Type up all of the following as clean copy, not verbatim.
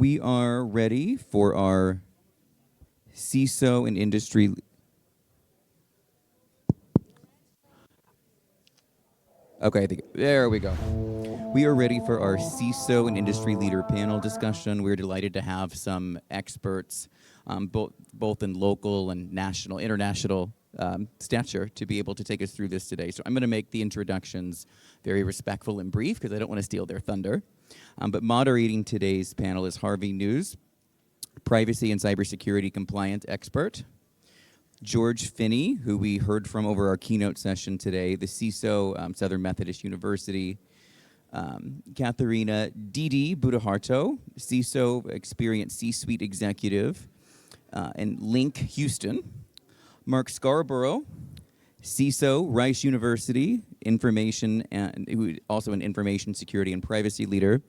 We are ready for our CISO and industry. Okay, there we go. We are ready for our CISO and industry leader panel discussion. We're delighted to have some experts, both in local and national, international stature to be able to take us through this today. So I'm going to make the introductions very respectful and brief because I don't want to steal their thunder. But moderating today's panel is Harvey Nusz, Privacy and Cybersecurity Compliance Expert. George Finney, who we heard from over our keynote session today, the CISO, Southern Methodist University. Catharina Budiharto, CISO, experienced C-suite executive, and Link Houston. Marc Scarborough, CISO, Rice University, information, and also an information security and privacy leader.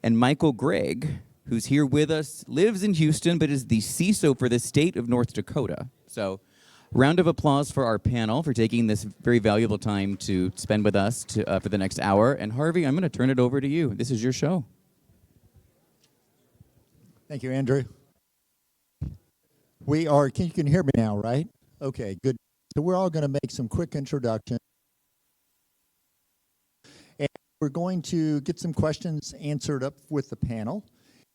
And Gregg, who's here with us, lives in Houston, but is the CISO for the state of North Dakota. So, round of applause for our panel for taking this very valuable time to spend with us for the next hour. And Harvey, I'm going to turn it over to you. This is your show. Thank you, Andrew. You can hear me now, right? Okay, good. So we're all going to make some quick introductions. And we're going to get some questions answered up with the panel.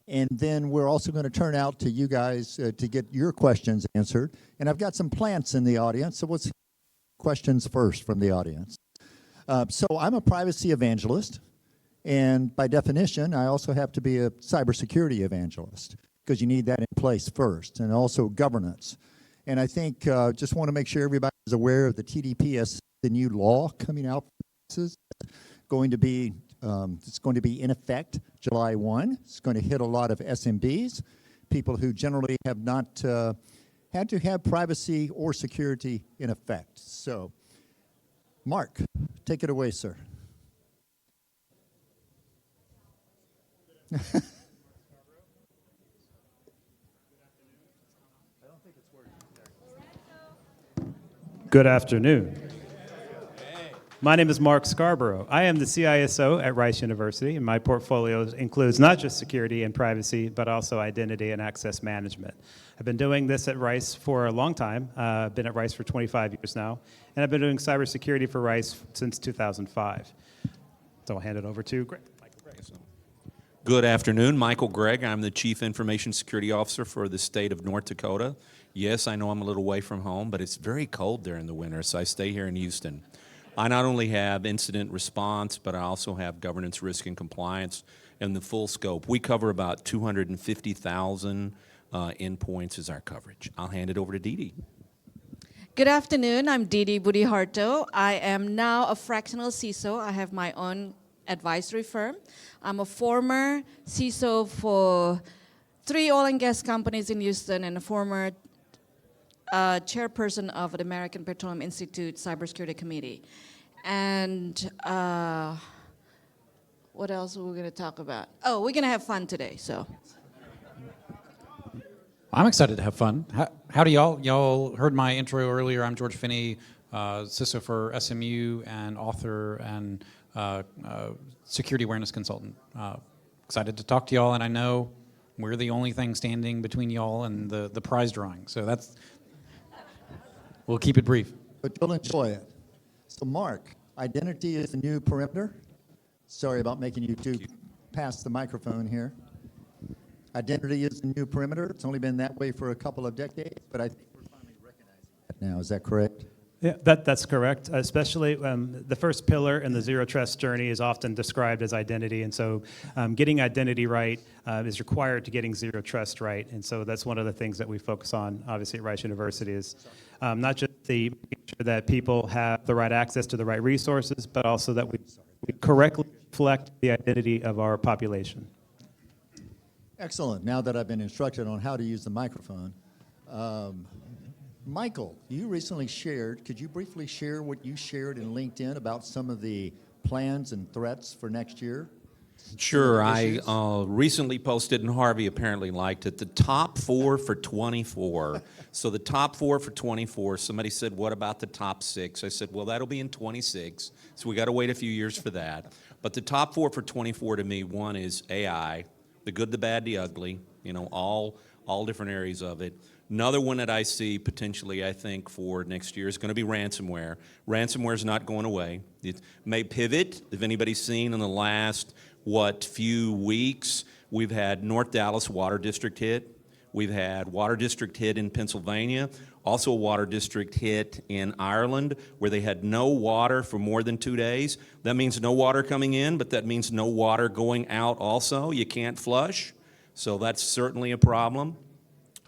And then we're also going to turn out to you guys to get your questions answered. And I've got some plants in the audience, so let's questions first from the audience. So I'm a privacy evangelist, and by definition, I also have to be a cybersecurity evangelist because you need that in place first, and also governance. And I think just want to make sure everybody is aware of the TDPS, the new law coming out. It's going to be in effect July 1. It's going to hit a lot of SMBs, people who generally have not had to have privacy or security in effect. So, Marc, take it away, sir. Good afternoon. My name is Marc Scarborough. I am the CISO at Rice University, and my portfolio includes not just security and privacy, but also identity and access management. I've been doing this at Rice for a long time. I've been at Rice for 25 years now, and I've been doing cybersecurity for Rice since 2005. So I'll hand it over to Gregg. Good afternoon, Gregg. I'm the Chief Information Security Officer for the state of North Dakota. Yes, I know I'm a little away from home, but it's very cold there in the winter, so I stay here in Houston. I not only have incident response, but I also have governance, risk, and compliance in the full scope. We cover about 250,000 endpoints as our coverage. I'll hand it over to Didi. Good afternoon. I'm Budiharto. I am now a fractional CISO. I have my own advisory firm. I'm a former CISO for 3 oil and gas companies in Houston and a former chairperson of the American Petroleum Institute Cybersecurity Committee. And what else are we going to talk about? Oh, we're going to have fun today, so. I'm excited to have fun. How do y'all heard my intro earlier. I'm George Finney, CISO for SMU and author and security awareness consultant. Excited to talk to y'all, and I know we're the only thing standing between y'all and the prize drawing. So we'll keep it brief. But you'll enjoy it. So Marc, identity is the new perimeter. Sorry about making you pass the microphone here. Identity is the new perimeter. It's only been that way for a couple of decades, but I think we're finally recognizing that now. Is that correct? Yeah, that's correct. Especially the first pillar in the zero trust journey is often described as identity, and so getting identity right is required to getting zero trust right. And so that's one of the things that we focus on, obviously, at Rice University is not just making sure that people have the right access to the right resources, but also that we correctly reflect the identity of our population. Excellent. Now that I've been instructed on how to use the microphone, Michael, you recently shared, could you briefly share what you shared in LinkedIn about some of the plans and threats for next year? Sure. I recently posted, and Harvey apparently liked it, the top 4 for 24. So the top 4 for 24, somebody said, what about the top 6? I said, well, that'll be in 26, so we got to wait a few years for that. But the top 4 for 24 to me, one is AI. the good, the bad, the ugly, you know, all different areas of it. Another one that I see potentially, I think, for next year is going to be ransomware. Ransomware is not going away. It may pivot. If anybody's seen in the last, few weeks, we've had North Dallas Water District hit. We've had water district hit in Pennsylvania, also a water district hit in Ireland where they had no water for more than 2 days. That means no water coming in, but that means no water going out also. You can't flush, so that's certainly a problem.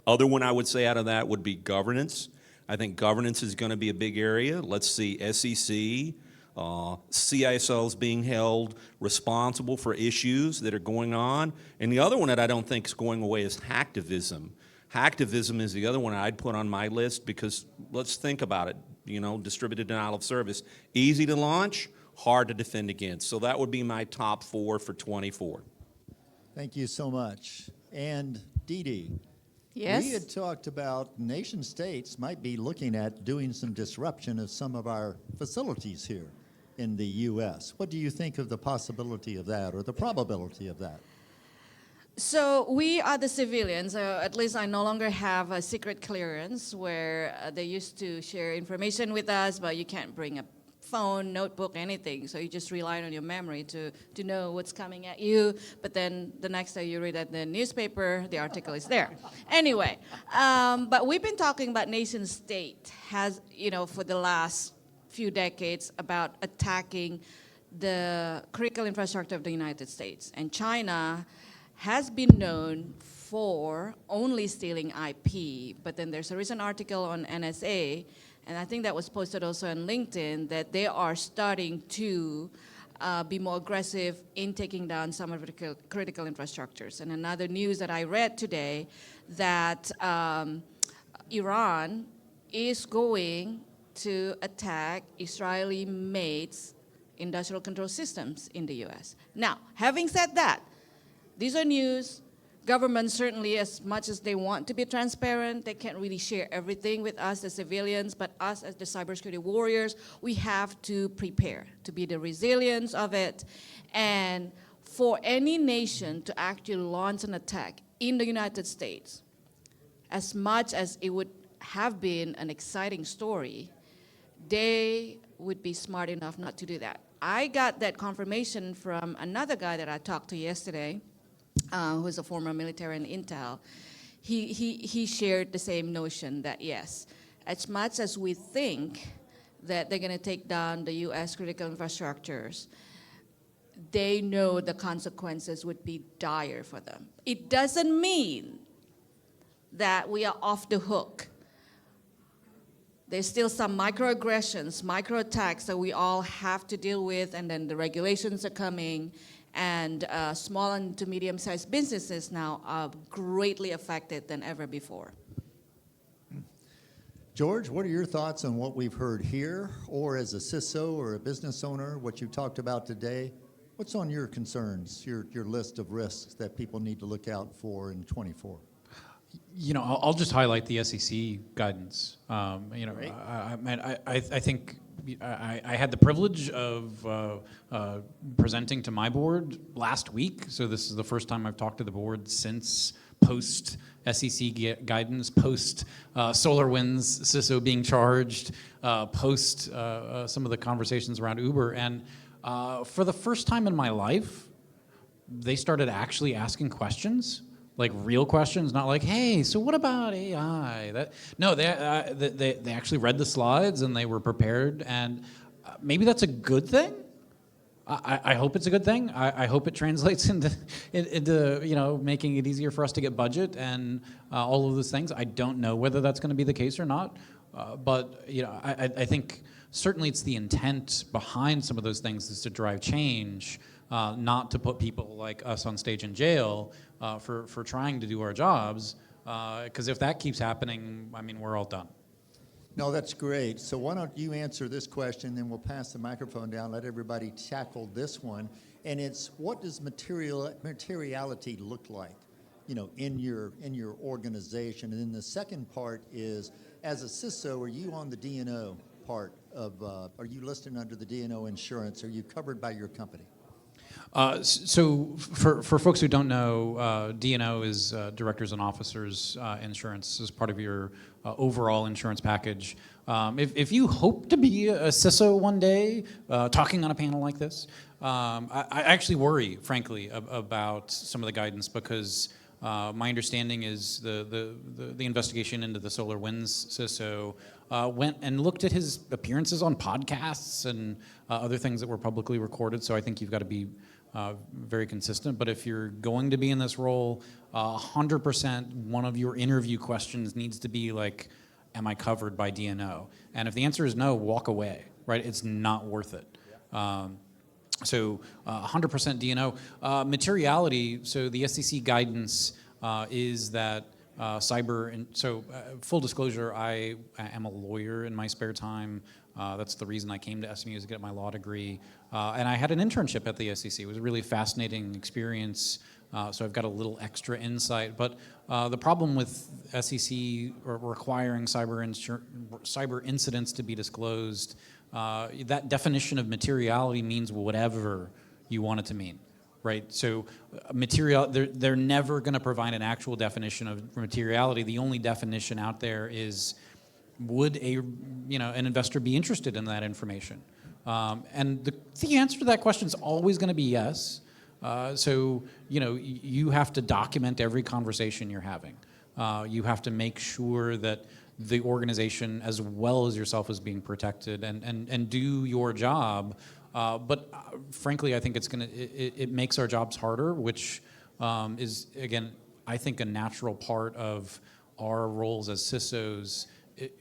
Other one I would say out of that would be governance. I think governance is going to be a big area. Let's see SEC, CISOs being held responsible for issues that are going on. And the other one that I don't think is going away is hacktivism. Hacktivism is the other one I'd put on my list because let's think about it, you know, distributed denial of service. Easy to launch, hard to defend against. So that would be my top 4 for 24. Thank you so much. And Dee Dee, Yes? we had talked about nation states might be looking at doing some disruption of some of our facilities here in the U.S. What do you think of the possibility of that or the probability of that? So we are the civilians, at least I no longer have a secret clearance where they used to share information with us, but you can't bring a phone, notebook, anything. So you just rely on your memory to know what's coming at you. But then the next day you read at the newspaper, the article is there. Anyway, but we've been talking about nation state has, you know, for the last few decades about attacking the critical infrastructure of the United States. And China has been known for only stealing IP, but then there's a recent article on NSA, and I think that was posted also on LinkedIn, that they are starting to be more aggressive in taking down some of the critical infrastructures. And another news that I read today, that Iran is going to attack Israeli-made industrial control systems in the US. Now, having said that, these are news. Governments certainly, as much as they want to be transparent, they can't really share everything with us as civilians, but us as the cybersecurity warriors, we have to prepare to be the resilience of it. And for any nation to actually launch an attack in the United States, as much as it would have been an exciting story, they would be smart enough not to do that. I got that confirmation from another guy that I talked to yesterday, who's a former military in Intel. He shared the same notion that yes, as much as we think that they're going to take down the U.S. critical infrastructures, they know the consequences would be dire for them. It doesn't mean that we are off the hook. There's still some microaggressions, microattacks that we all have to deal with, and then the regulations are coming, and small and to medium-sized businesses now are greatly affected than ever before. George, what are your thoughts on what we've heard here, or as a CISO or a business owner, what you talked about today? What's on your concerns, your list of risks that people need to look out for in 24? You know, I'll just highlight the SEC guidance. You know, Great. I think I had the privilege of presenting to my board last week. So this is the first time I've talked to the board since post SEC guidance, post SolarWinds CISO being charged, post some of the conversations around Uber. And for the first time in my life, they started actually asking questions. Like real questions, not like, hey, so what about AI? No, they actually read the slides and they were prepared, and maybe that's a good thing. I hope it's a good thing. I hope it translates into you know, making it easier for us to get budget and all of those things. I don't know whether that's going to be the case or not, but you know, I think certainly it's the intent behind some of those things is to drive change. Not to put people like us on stage in jail for trying to do our jobs, because if that keeps happening, I mean, we're all done. No, that's great. So why don't you answer this question, then we'll pass the microphone down, let everybody tackle this one. And it's, what does materiality look like, you know, in your organization? And then the second part is, as a CISO, are you on the D&O part of, are you listed under the D&O insurance? Are you covered by your company? So for folks who don't know, D&O is Directors and Officers Insurance as part of your overall insurance package. If you hope to be a CISO one day, talking on a panel like this, I actually worry, frankly, about some of the guidance because my understanding is the investigation into the SolarWinds CISO went and looked at his appearances on podcasts and other things that were publicly recorded. So I think you've got to be very consistent. But if you're going to be in this role, 100% one of your interview questions needs to be like, am I covered by D&O? And if the answer is no, walk away, right? It's not worth it. So 100% D&O. Materiality, so the SEC guidance is that cyber, and so full disclosure, I am a lawyer in my spare time. That's the reason I came to SMU is to get my law degree. And I had an internship at the SEC. It was a really fascinating experience. So I've got a little extra insight. But the problem with SEC requiring cyber incidents to be disclosed, that definition of materiality means whatever you want it to mean, right? So they're never going to provide an actual definition of materiality. The only definition out there is, would an investor be interested in that information? And the answer to that question is always going to be yes. So you have to document every conversation you're having. You have to make sure that the organization as well as yourself is being protected and do your job. But frankly, I think it makes our jobs harder, which is, again, I think a natural part of our roles as CISOs,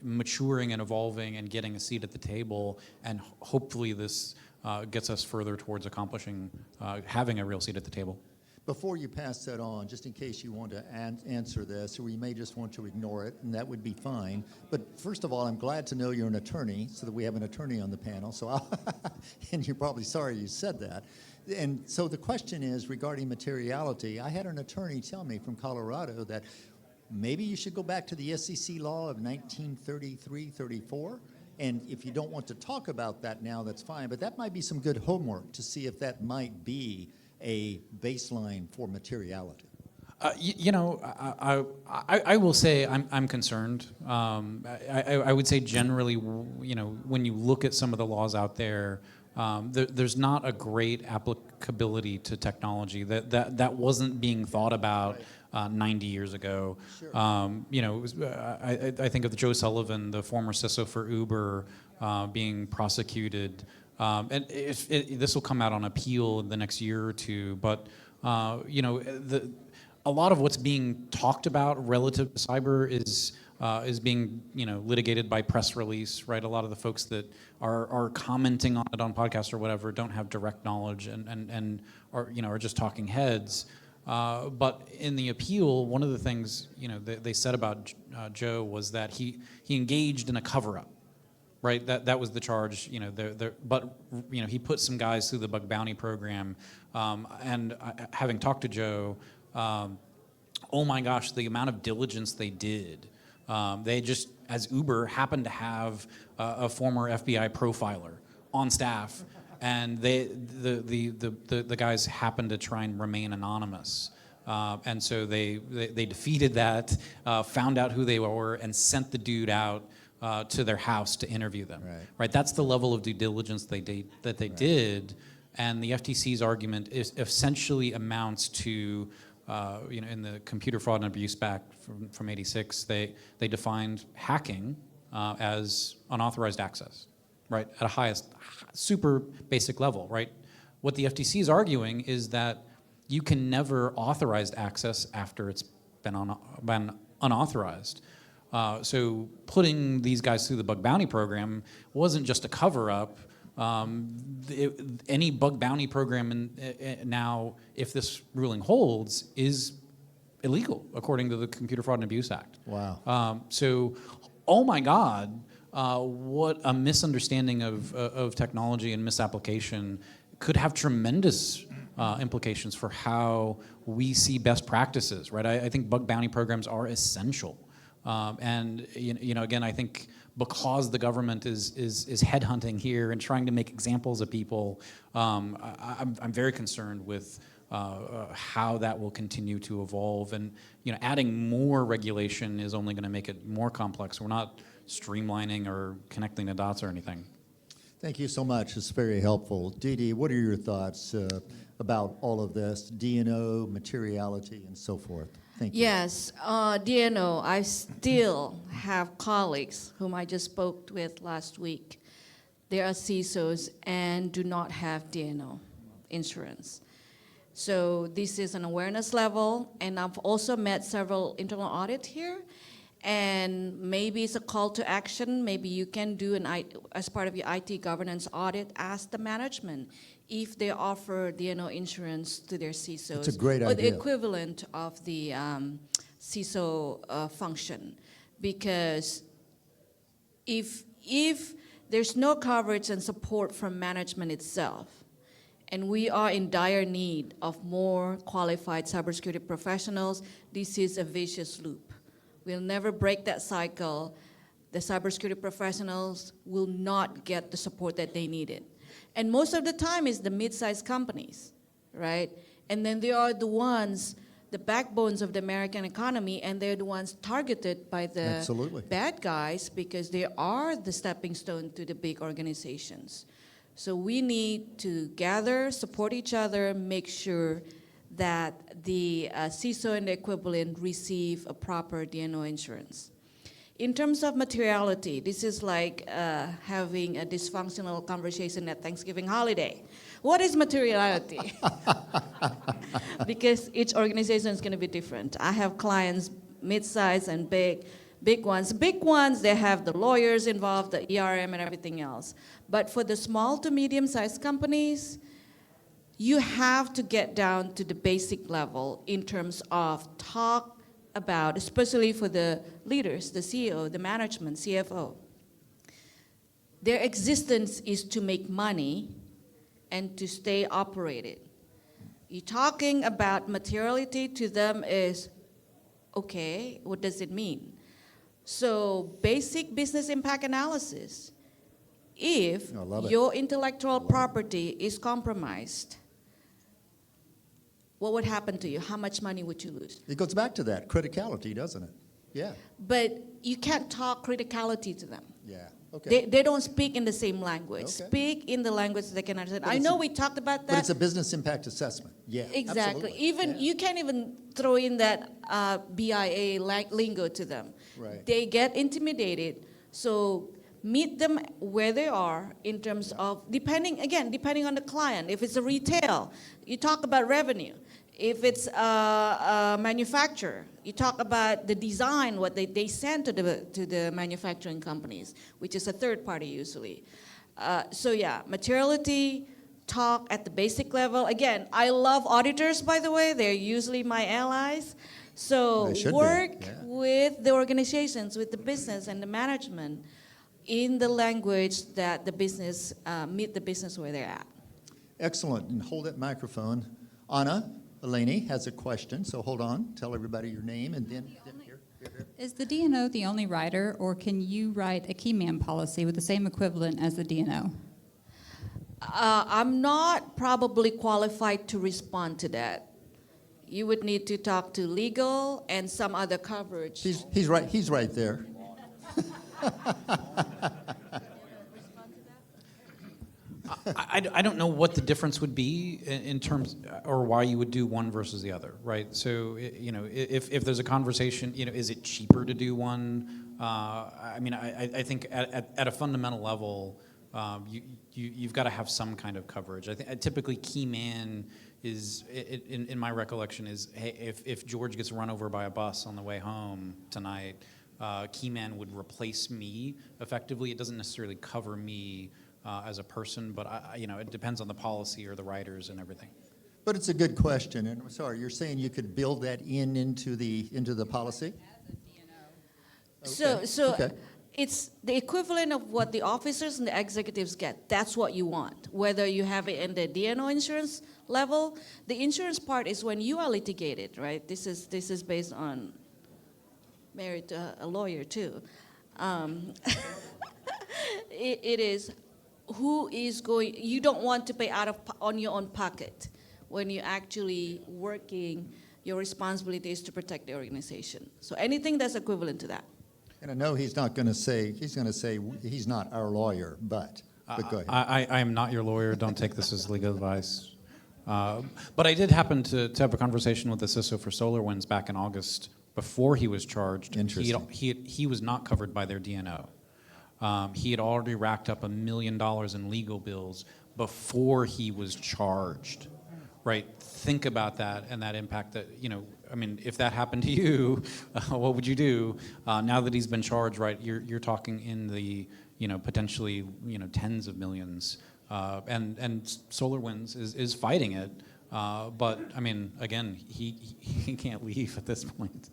maturing and evolving and getting a seat at the table, and hopefully this gets us further towards accomplishing having a real seat at the table. Before you pass that on, just in case you want to answer this, or you may just want to ignore it, and that would be fine. But first of all, I'm glad to know you're an attorney, so that we have an attorney on the panel. So, and you're probably sorry you said that. And so the question is regarding materiality. I had an attorney tell me from Colorado that maybe you should go back to the SEC law of 1933-34. And if you don't want to talk about that now, that's fine. But that might be some good homework to see if that might be a baseline for materiality. I will say I'm concerned. I would say generally, when you look at some of the laws out there, there's not a great applicability to technology. That wasn't being thought about 90 years ago. Sure. I think of Joe Sullivan, the former CISO for Uber, being prosecuted. And this will come out on appeal in the next year or two, but a lot of what's being talked about relative to cyber is being litigated by press release, right? A lot of the folks that are commenting on it on podcasts or whatever don't have direct knowledge and are just talking heads. But in the appeal, one of the things they said about Joe was that he engaged in a cover-up. Right, that was the charge. But he put some guys through the bug bounty program, and having talked to Joe, oh my gosh, the amount of diligence they did. They just, as Uber, happened to have a former FBI profiler on staff, and the guys happened to try and remain anonymous. And so they defeated that, found out who they were, and sent the dude out to their house to interview them. Right. That's the level of due diligence they did, and the FTC's argument essentially amounts to, in the Computer Fraud and Abuse Act from '86, they defined hacking as unauthorized access, right, at a highest, super basic level, right. What the FTC is arguing is that you can never authorize access after it's been unauthorized. So putting these guys through the bug bounty program wasn't just a cover-up. Any bug bounty program now, if this ruling holds, is illegal according to the Computer Fraud and Abuse Act. Wow. So, oh my God, what a misunderstanding of technology and misapplication could have tremendous implications for how we see best practices, right? I think bug bounty programs are essential. And again, I think because the government is headhunting here and trying to make examples of people, I'm very concerned with how that will continue to evolve. And adding more regulation is only going to make it more complex. We're not streamlining or connecting the dots or anything. Thank you so much. It's very helpful. Dee, what are your thoughts about all of this, D&O, materiality, and so forth? Thank you. Yes, D&O, I still have colleagues whom I just spoke with last week. They are CISOs and do not have D&O insurance. So this is an awareness level, and I've also met several internal audits here, and maybe it's a call to action. Maybe you can do as part of your IT governance audit, ask the management if they offer D&O insurance to their CISOs. It's a great or the idea. equivalent of the CISO function. Because if there's no coverage and support from management itself, and we are in dire need of more qualified cybersecurity professionals, this is a vicious loop. We'll never break that cycle. The cybersecurity professionals will not get the support that they needed. And most of the time it's the mid-sized companies, right? And then they are the ones, the backbones of the American economy, and they're the ones targeted by the Absolutely. bad guys because they are the stepping stone to the big organizations. So we need to gather, support each other, make sure that the CISO and the equivalent receive a proper D&O insurance. In terms of materiality, this is like having a dysfunctional conversation at Thanksgiving holiday. What is materiality? Because each organization is going to be different. I have clients mid-size and big ones. Big ones, they have the lawyers involved, the ERM and everything else. But for the small to medium-sized companies, you have to get down to the basic level in terms of talk about, especially for the leaders, the CEO, the management, CFO. Their existence is to make money and to stay operated. You're talking about materiality to them is, okay, what does it mean? So basic business impact analysis. If your intellectual property is compromised, what would happen to you? How much money would you lose? It goes back to that criticality, doesn't it? Yeah. But you can't talk criticality to them. Yeah. Okay. They don't speak in the same language. Okay. Speak in the language they can understand. But I know we talked about that. But it's a business impact assessment. Yeah. Exactly. Absolutely. Even yeah. you can't even throw in that BIA lingo to them. Right. They get intimidated. So meet them where they are in terms of depending on the client. If it's a retail, you talk about revenue. If it's a manufacturer, you talk about the design, what they send to the manufacturing companies, which is a third party usually. So yeah, materiality, talk at the basic level. Again, I love auditors, by the way. They're usually my allies. So work with the organizations, with the business and the management in the language that the business, meet the business where they're at. Excellent. And hold that microphone. Anna Eleni has a question, so hold on. Tell everybody your name and then here. Is the D&O the only writer, or can you write a key man policy with the same equivalent as the D&O? I'm not probably qualified to respond to that. You would need to talk to legal and some other coverage. He's right there. I don't know what the difference would be in terms, or why you would do one versus the other, right? So, if there's a conversation, is it cheaper to do one? I think at a fundamental level, you've got to have some kind of coverage. I think typically key man is, in my recollection, is, hey, if George gets run over by a bus on the way home tonight, key man would replace me effectively. It doesn't necessarily cover me as a person, but it depends on the policy or the writers and everything. But it's a good question, and I'm sorry, you're saying you could build that into the policy? So it's the equivalent of what the officers and the executives get. That's what you want. Whether you have it in the D&O insurance level, the insurance part is when you are litigated, right? This is based on married to a lawyer too. It is who is going. You don't want to pay on your own pocket when you're actually working. Your responsibility is to protect the organization. So anything that's equivalent to that. And I know he's not going to say, he's going to say he's not our lawyer, but go ahead. I am not your lawyer. Don't take this as legal advice. But I did happen to have a conversation with the CISO for SolarWinds back in August before he was charged. Interesting. He was not covered by their DNO. He had already racked up $1 million in legal bills before he was charged. Right? Think about that and that impact that, I mean, if that happened to you, what would you do? Now that he's been charged, right, you're talking in the, potentially, tens of millions. And SolarWinds is fighting it. But, I mean, again, he can't leave at this point.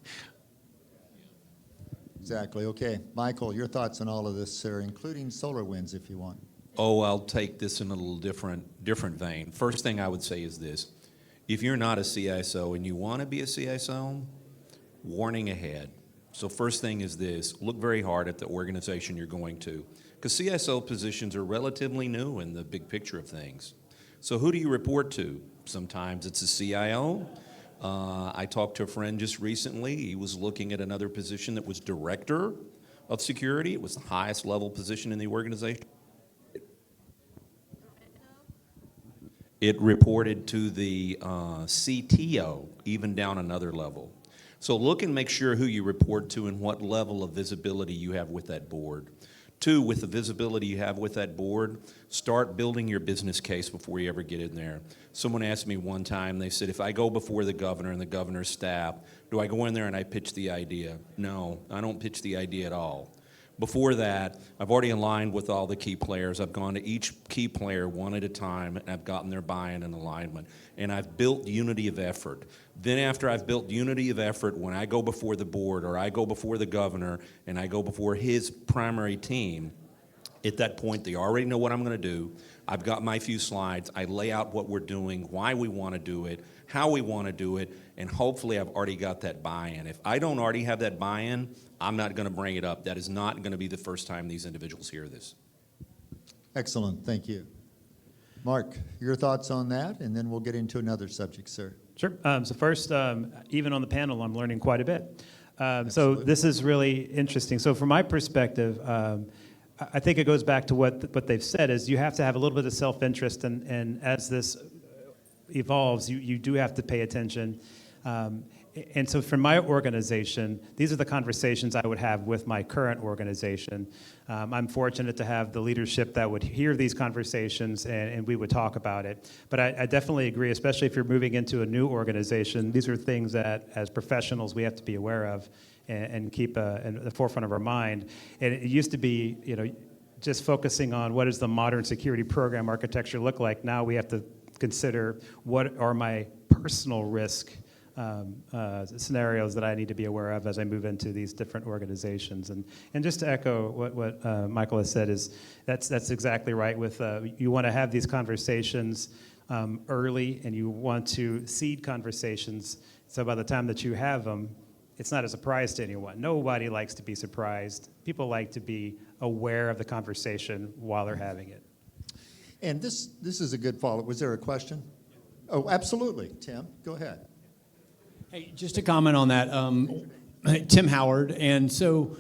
Exactly. Okay. Michael, your thoughts on all of this, sir, including SolarWinds, if you want. Oh, I'll take this in a little different vein. First thing I would say is this. If you're not a CISO and you want to be a CISO, warning ahead. So first thing is this. Look very hard at the organization you're going to. Because CISO positions are relatively new in the big picture of things. So who do you report to? Sometimes it's a CIO. I talked to a friend just recently. He was looking at another position that was director of security. It was the highest level position in the organization. It reported to the CTO, even down another level. So look and make sure who you report to and what level of visibility you have with that board. 2, with the visibility you have with that board, start building your business case before you ever get in there. Someone asked me one time, they said, if I go before the governor and the governor's staff, do I go in there and I pitch the idea? No, I don't pitch the idea at all. Before that, I've already aligned with all the key players. I've gone to each key player one at a time, and I've gotten their buy-in and alignment. And I've built unity of effort. Then after I've built unity of effort, when I go before the board or I go before the governor and I go before his primary team, at that point, they already know what I'm going to do. I've got my few slides. I lay out what we're doing, why we want to do it, how we want to do it, and hopefully I've already got that buy-in. If I don't already have that buy-in, I'm not going to bring it up. That is not going to be the first time these individuals hear this. Excellent. Thank you. Marc, your thoughts on that, and then we'll get into another subject, sir. Sure. So first, even on the panel, I'm learning quite a bit. So this is really interesting. So from my perspective, I think it goes back to what they've said is you have to have a little bit of self-interest, and as this evolves, you do have to pay attention. And so for my organization, these are the conversations I would have with my current organization. I'm fortunate to have the leadership that would hear these conversations and we would talk about it. But I definitely agree, especially if you're moving into a new organization, these are things that as professionals we have to be aware of and keep in the forefront of our mind. And it used to be, just focusing on what does the modern security program architecture look like. Now we have to consider what are my personal risk scenarios that I need to be aware of as I move into these different organizations. And just to echo what Michael has said is that's exactly right. With you want to have these conversations early, and you want to seed conversations. So by the time that you have them, it's not a surprise to anyone. Nobody likes to be surprised. People like to be aware of the conversation while they're having it. And this is a good follow-up. Was there a question? Oh, absolutely. Tim, go ahead. Hey, just to comment on that, Tim Howard, and so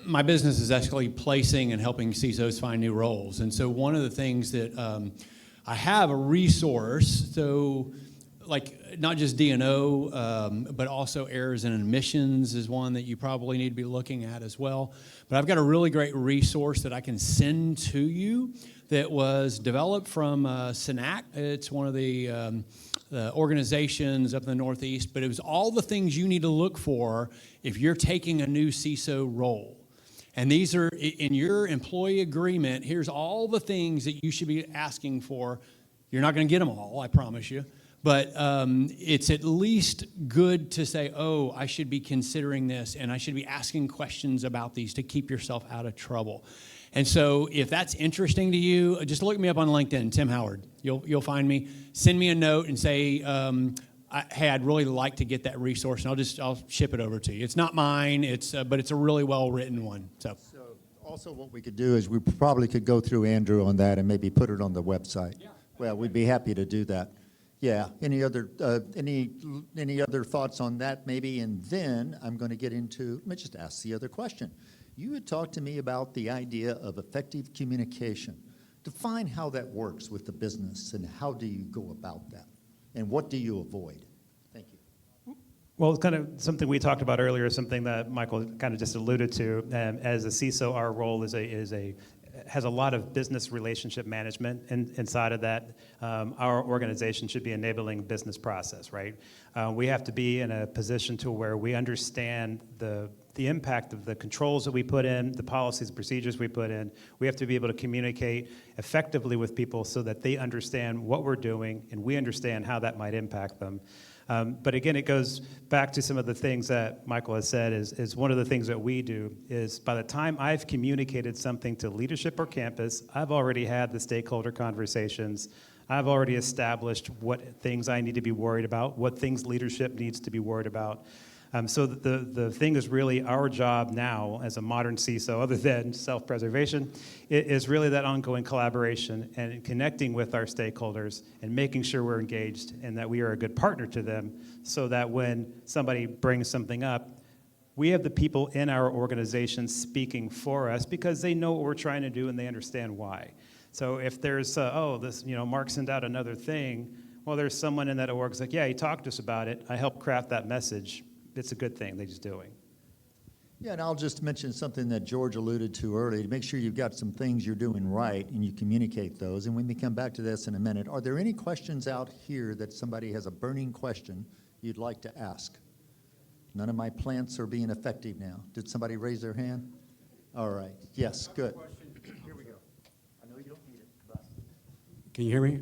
my business is actually placing and helping CISOs find new roles. And so one of the things that I have a resource, so like not just DNO, but also errors and omissions is one that you probably need to be looking at as well. But I've got a really great resource that I can send to you that was developed from SINAC. It's one of the organizations up in the Northeast, but it was all the things you need to look for if you're taking a new CISO role. And these are in your employee agreement. Here's all the things that you should be asking for. You're not going to get them all, I promise you. But it's at least good to say, oh, I should be considering this, and I should be asking questions about these to keep yourself out of trouble. And so if that's interesting to you, just look me up on LinkedIn, Tim Howard. You'll find me. Send me a note and say, hey, I'd really like to get that resource, and I'll ship it over to you. It's not mine, but it's a really well-written one. So Also what we could do is we probably could go through Andrew on that and maybe put it on the website. Yeah. Well, we'd be happy to do that. Yeah, any other thoughts on that maybe? And then I'm going to get into, let me just ask the other question. You had talked to me about the idea of effective communication. Define how that works with the business and how do you go about that? And what do you avoid? Thank you. Well, it's kind of something we talked about earlier, something that Michael kind of just alluded to. As a CISO, our role has a lot of business relationship management inside of that. Our organization should be enabling business process, right? We have to be in a position to where we understand the impact of the controls that we put in, the policies and procedures we put in. We have to be able to communicate effectively with people so that they understand what we're doing and we understand how that might impact them. But again, it goes back to some of the things that Michael has said is one of the things that we do is by the time I've communicated something to leadership or campus, I've already had the stakeholder conversations. I've already established what things I need to be worried about, what things leadership needs to be worried about. So the thing is really our job now as a modern CISO, other than self-preservation, is really that ongoing collaboration and connecting with our stakeholders and making sure we're engaged and that we are a good partner to them so that when somebody brings something up, we have the people in our organization speaking for us because they know what we're trying to do and they understand why. So if there's, Marc sent out another thing, well, there's someone in that org who's like, yeah, he talked to us about it. I helped craft that message. It's a good thing they're just doing. Yeah, and I'll just mention something that George alluded to earlier, to make sure you've got some things you're doing right and you communicate those. And we may come back to this in a minute. Are there any questions out here that somebody has a burning question you'd like to ask? None of my plants are being effective now. Did somebody raise their hand? All right. Yes, good. Here we go. I know you don't need it, but. Can you hear me?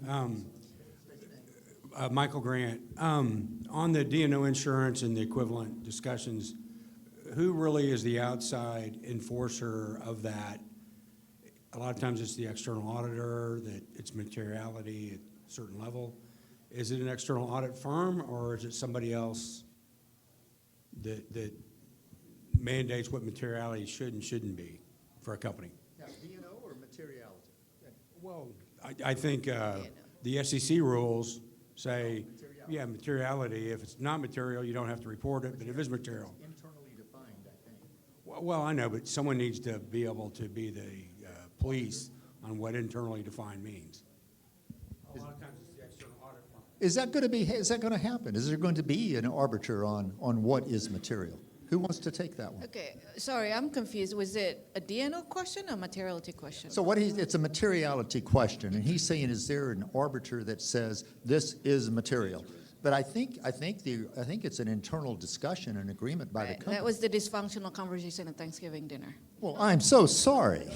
Michael Grant. On the D&O insurance and the equivalent discussions, who really is the outside enforcer of that? A lot of times it's the external auditor, that it's materiality at a certain level. Is it an external audit firm or is it somebody else that mandates what materiality should and shouldn't be for a company? Now, D&O or materiality? Yeah. Well, I think the SEC rules say, yeah, materiality. If it's not material, you don't have to report it, but if it's material. It's internally defined, I think. Well, I know, but someone needs to be able to be the police on what internally defined means. A lot of times it's the external audit firm. Is that going to happen? Is there going to be an arbiter on what is material? Who wants to take that one? Okay, sorry, I'm confused. Was it a DNO question or materiality question? So it's a materiality question, and he's saying, is there an arbiter that says this is material? But I think it's an internal discussion and agreement by the company. That was the dysfunctional conversation at Thanksgiving dinner. Well, I'm so sorry.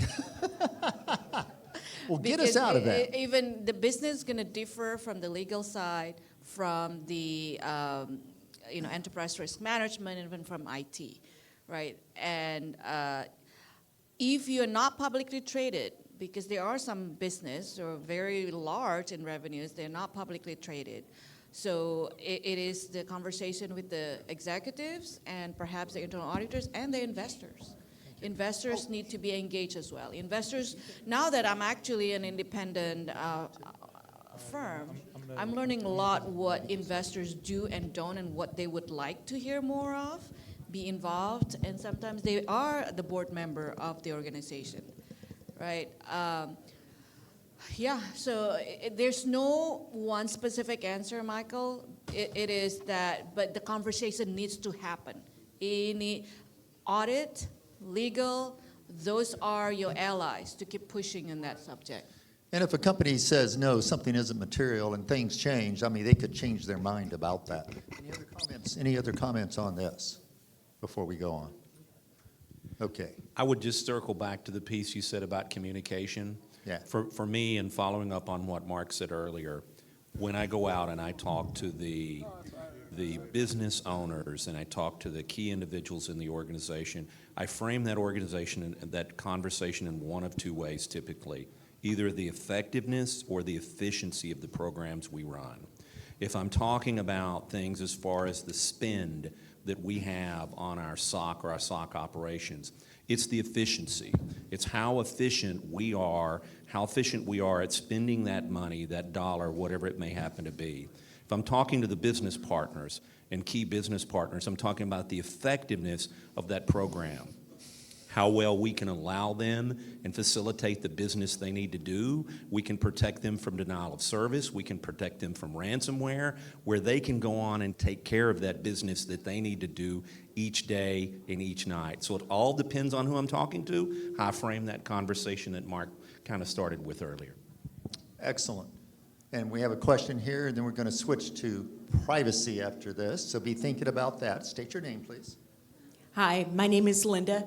Well, get us out of that. Even the business is going to differ from the legal side, from the enterprise risk management, and even from IT, right? And if you're not publicly traded, because there are some business or very large in revenues, they're not publicly traded. So it is the conversation with the executives and perhaps the internal auditors and the investors. Investors need to be engaged as well. Investors, now that I'm actually an independent firm, I'm learning a lot what investors do and don't and what they would like to hear more of, be involved, and sometimes they are the board member of the organization, right? So there's no one specific answer, Michael. It is that, but the conversation needs to happen. Any audit, legal, those are your allies to keep pushing in that subject. And if a company says, no, something isn't material and things change, I mean, they could change their mind about that. Any other comments on this before we go on? Okay. I would just circle back to the piece you said about communication. Yeah. For me, and following up on what Marc said earlier, when I go out and I talk to the business owners and I talk to the key individuals in the organization, I frame that organization and that conversation in one of two ways typically. Either the effectiveness or the efficiency of the programs we run. If I'm talking about things as far as the spend that we have on our SOC or our SOC operations, it's the efficiency. It's how efficient we are at spending that money, that dollar, whatever it may happen to be. If I'm talking to the business partners and key business partners, I'm talking about the effectiveness of that program, how well we can allow them and facilitate the business they need to do. We can protect them from denial of service. We can protect them from ransomware, where they can go on and take care of that business that they need to do each day and each night. So it all depends on who I'm talking to, how I frame that conversation that Marc kind of started with earlier. Excellent. And we have a question here, and then we're going to switch to privacy after this. So be thinking about that. State your name, please. Hi, my name is Linda.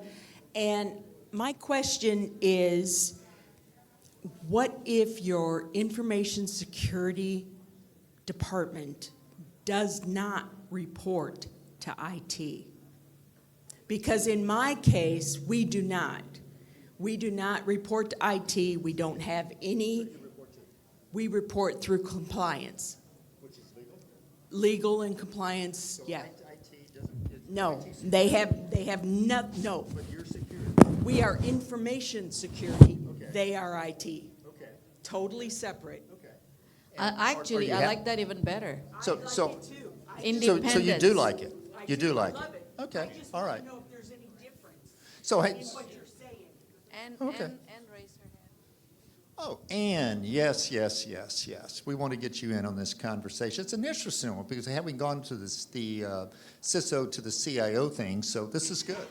And my question is, what if your information security department does not report to IT? Because in my case, we do not. We do not report to IT. We don't have any. We report through compliance. Which is legal? Legal and compliance, So yeah. IT doesn't. No, IT they have no. But you're security. We are information security. Okay. They are IT. Okay. Totally separate. Okay. Actually, I like that even better. So Independence. So you do like it? You do like love it? it. Okay, I just all want right. to know if there's any difference So, hey, in what you're saying. And, Okay. and raise her hand. oh, Ann, yes. We want to get you in on this conversation. It's an interesting one because having gone to the CISO to the CIO thing, so this is good.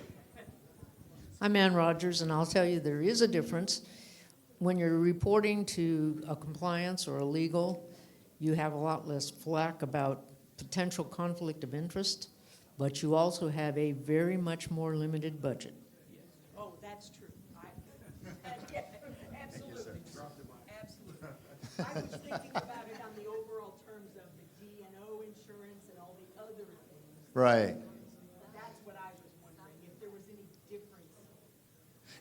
I'm Ann Rogers, and I'll tell you there is a difference. When you're reporting to a compliance or a legal, you have a lot less flack about potential conflict of interest, but you also have a very much more limited budget. Oh, that's true. Absolutely. Absolutely. I was thinking about it on the overall terms of the D&O insurance and all the other things. Right. That's what I was wondering, if there was any difference.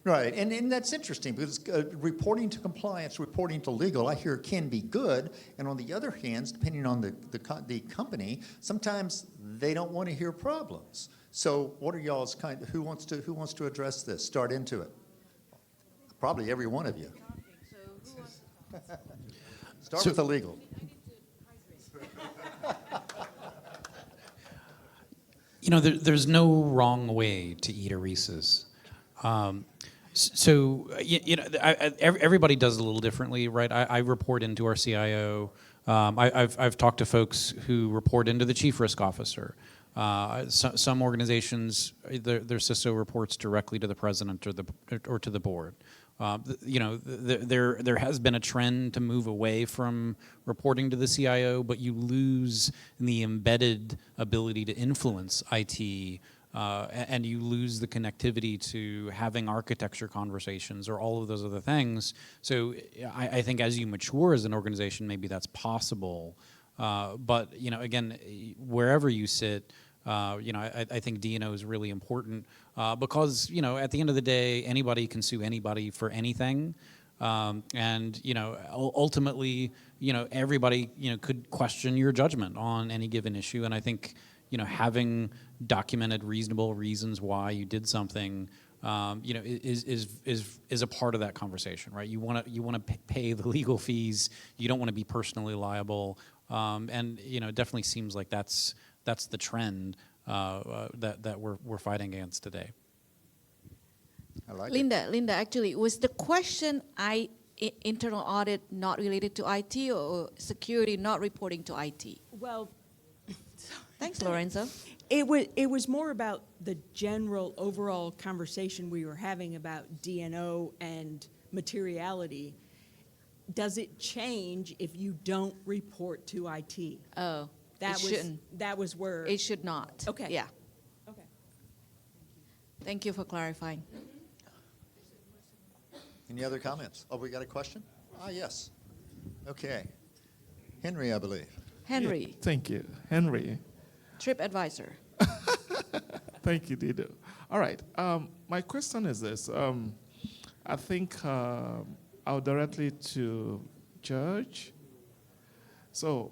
Right, and that's interesting because reporting to compliance, reporting to legal, I hear can be good, and on the other hand, depending on the company, sometimes they don't want to hear problems. So, what are y'all's who wants to address this? Start into it. Probably every one of you. Start with the legal. You know, there's no wrong way to eat a Reese's. Everybody does it a little differently, right? I report into our CIO. I've talked to folks who report into the chief risk officer. Some organizations, their CISO reports directly to the president or to the board. There has been a trend to move away from reporting to the CIO, but you lose the embedded ability to influence IT, and you lose the connectivity to having architecture conversations or all of those other things. So I think as you mature as an organization, maybe that's possible. But again, wherever you sit, I think D&O is really important because at the end of the day, anybody can sue anybody for anything, and ultimately, everybody could question your judgment on any given issue. And I think having documented reasonable reasons why you did something, is a part of that conversation, right? You want to pay the legal fees. You don't want to be personally liable, and it definitely seems like that's the trend that we're fighting against today. I like Linda, actually, was the question internal audit not related to IT or security not reporting to IT? Well, Thanks, Lorenzo. it was more about the general overall conversation we were having about D&O and materiality. Does it change if you don't report to IT? Oh, That it was shouldn't. that was where. It should not. Okay. Yeah. Okay. Thank you for clarifying. Any other comments? Oh, we got a question? Yes. Okay. Henry, I believe. Henry, Yeah, thank you. Henry. Trip Advisor. Thank you, Dido. All right. My question is this. I think I'll directly to George. So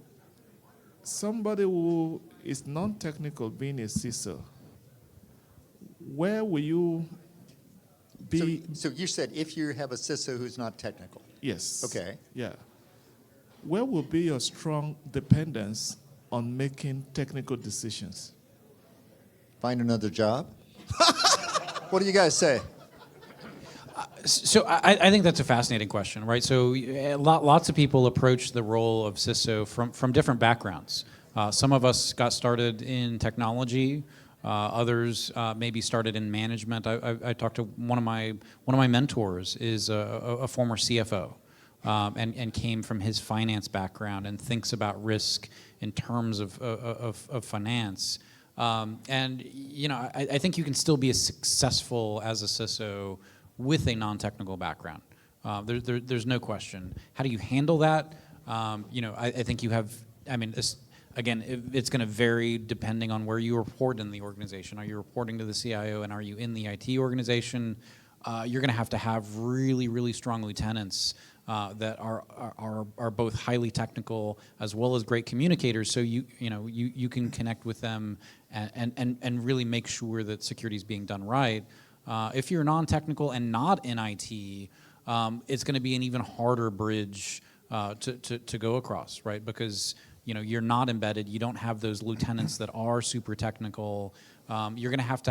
somebody who is non-technical being a CISO, where will you be? So you said if you have a CISO who's not technical. Yes. Okay. Yeah. Where will be your strong dependence on making technical decisions? Find another job? What do you guys say? So I think that's a fascinating question, right? So lots of people approach the role of CISO from different backgrounds. Some of us got started in technology. Others maybe started in management. I talked to one of my mentors is a former CFO, and came from his finance background and thinks about risk in terms of finance. And you know, I think you can still be as successful as a CISO with a non-technical background. There's no question. How do you handle that? You know, I think you have. I mean, again, it's going to vary depending on where you report in the organization. Are you reporting to the CIO, and are you in the IT organization? You're going to have really, really strong lieutenants that are both highly technical as well as great communicators. So you can connect with them and really make sure that security is being done right. If you're non-technical and not in IT, it's going to be an even harder bridge to go across, right? Because you're not embedded. You don't have those lieutenants that are super technical. You're going to have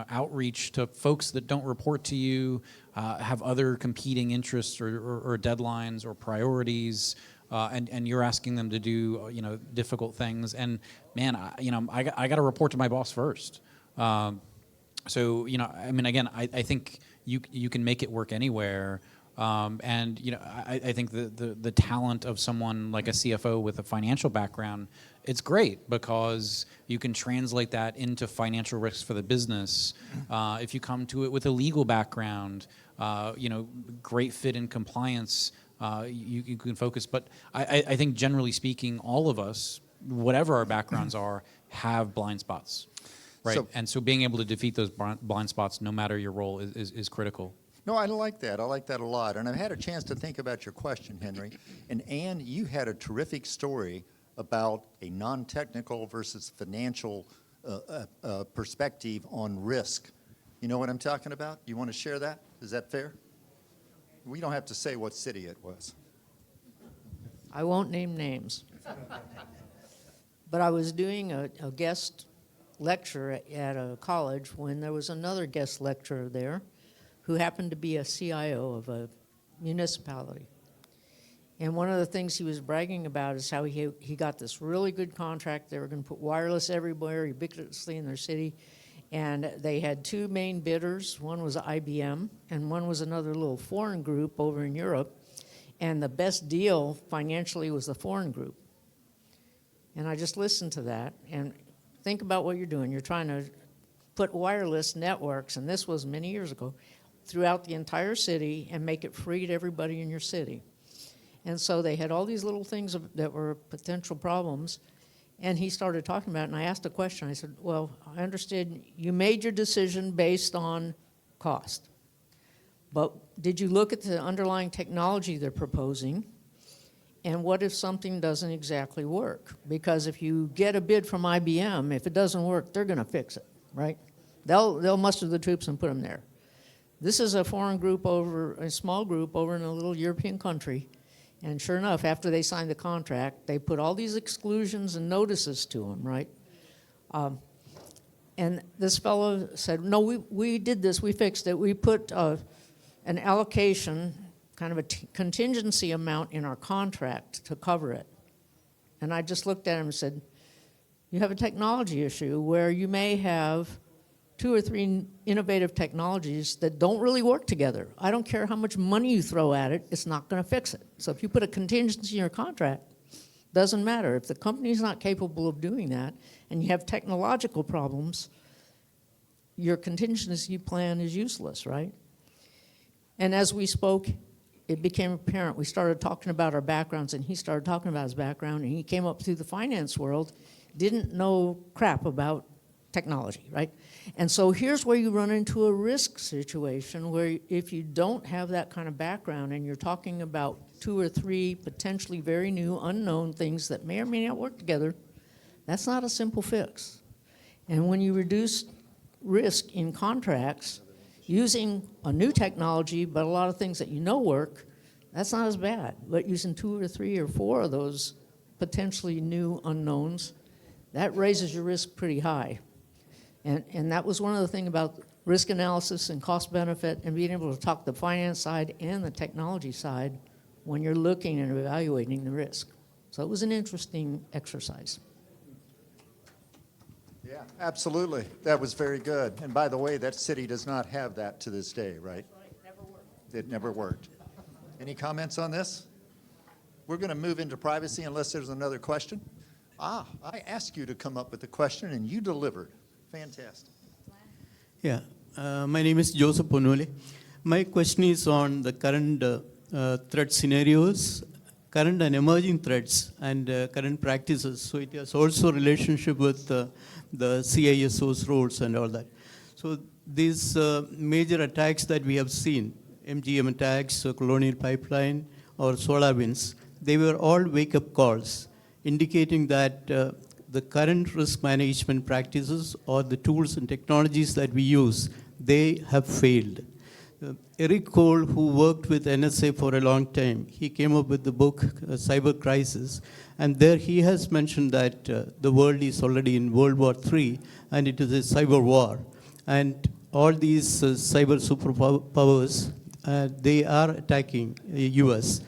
outreach to folks that don't report to you, have other competing interests or deadlines or priorities, and you're asking them to do difficult things. And man, I got to report to my boss first. So I mean, again, I think you can make it work anywhere. And I think the talent of someone like a CFO with a financial background, it's great because you can translate that into financial risks for the business. If you come to it with a legal background, great fit in compliance, you can focus. But I think generally speaking, all of us, whatever our backgrounds are, have blind spots, right? And so being able to defeat those blind spots, no matter your role, is critical. No, I like that. I like that a lot. And I've had a chance to think about your question, Henry. And Ann, you had a terrific story about a non-technical versus financial perspective on risk. You know what I'm talking about? You want to share that? Is that fair? We don't have to say what city it was. I won't name names. But I was doing a guest lecture at a college when there was another guest lecturer there who happened to be a CIO of a municipality. And one of the things he was bragging about is how he got this really good contract. They were going to put wireless everywhere, ubiquitously in their city. And they had two main bidders. One was IBM, and one was another little foreign group over in Europe. And the best deal financially was the foreign group. And I just listened to that, and think about what you're doing. You're trying to put wireless networks, and this was many years ago, throughout the entire city and make it free to everybody in your city. And so they had all these little things that were potential problems, and he started talking about it, and I asked a question. I said, well, I understood you made your decision based on cost, but did you look at the underlying technology they're proposing, and what if something doesn't exactly work? Because if you get a bid from IBM, if it doesn't work, they're going to fix it, right? They'll muster the troops and put them there. This is a foreign group a small group over in a little European country. And sure enough, after they signed the contract, they put all these exclusions and notices to them, right? And this fellow said, no, we did this, we fixed it. We put an allocation, kind of a contingency amount in our contract to cover it. And I just looked at him and said, you have a technology issue where you may have 2 or 3 innovative technologies that don't really work together. I don't care how much money you throw at it, it's not going to fix it. So if you put a contingency in your contract, doesn't matter. If the company's not capable of doing that and you have technological problems, your contingency plan is useless, right? And as we spoke, it became apparent. We started talking about our backgrounds, and he started talking about his background, and he came up through the finance world, didn't know crap about technology, right? And so here's where you run into a risk situation where if you don't have that kind of background and you're talking about 2 or 3 potentially very new, unknown things that may or may not work together, that's not a simple fix. And when you reduce risk in contracts using a new technology, but a lot of things that you know work, that's not as bad. But using 2 or 3 or 4 of those potentially new unknowns, that raises your risk pretty high. And that was one of the things about risk analysis and cost benefit and being able to talk the finance side and the technology side when you're looking and evaluating the risk. So it was an interesting exercise. Yeah, absolutely. That was very good. And by the way, that city does not have that to this day, right? Never worked. It never worked. Any comments on this? We're going to move into privacy unless there's another question. I asked you to come up with a question and you delivered. Fantastic. Yeah, my name is Joseph Ponole. My question is on the current threat scenarios, current and emerging threats, and current practices. So it has also relationship with the CISO's roles and all that. So these major attacks that we have seen, MGM attacks, Colonial Pipeline, or SolarWinds, they were all wake-up calls indicating that the current risk management practices or the tools and technologies that we use, they have failed. Eric Cole, who worked with NSA for a long time, he came up with the book, Cyber Crisis, and there he has mentioned that the world is already in World War III, and it is a cyber war. And all these cyber superpowers, they are attacking the US.